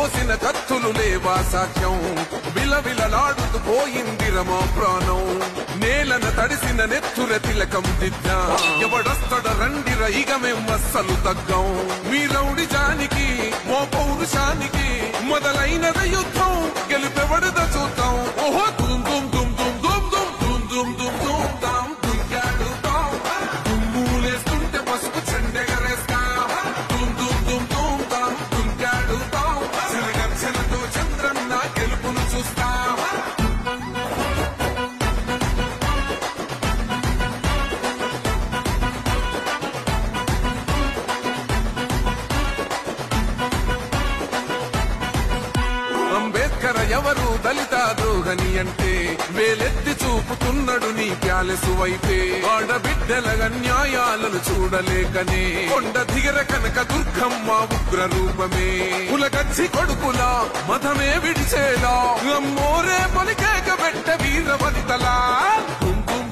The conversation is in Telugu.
కోసిన కత్తులు లేవా సాక్ష్యం విలవిలలాడుతూ పోయిందిరమా ప్రాణం నేలన తడిసిన నెత్తుర తిలకం దిద్దా ఎవడొస్తడ రండిర ఇక మేం అస్సలు తగ్గం మీ రౌడి జానికి మో పౌరుషానికి మొదలైనద యుద్ధం గెలుపెవడద చూద్దాం ఓహో దుమ్ దుమ్ దుమ్ దుమ్ దుమ్ దుమ్ దుమ్ దుమ్ దుమ్ దుమ్ దుమ్ దుమ్ములేస్తుంటే పసుపు చెండెగరేస్తా దుమ్ దుమ్ దుమ్ దుమ్ దుమ్ దుమ్కాడుతాం చెరగర్చనతో చంద్రన్న గెలుపును చూస్తా అంబేద్కర్ ఎవరు దళిత ద్రోహని అంటే వేలెత్తి చూపుతున్నాడు నీ ప్యాలెసు వైపే ఆడబిడ్డల న్యాయాలను చూడలేకనే కొండ దిగర కనక దుర్గమ్మ ఉగ్ర రూపమే కులగచ్చి కొడుకులా మతమే విడిచేలా అమ్మోరే పలికేక పెట్ట వీర వనితలా దుమ్ దుమ్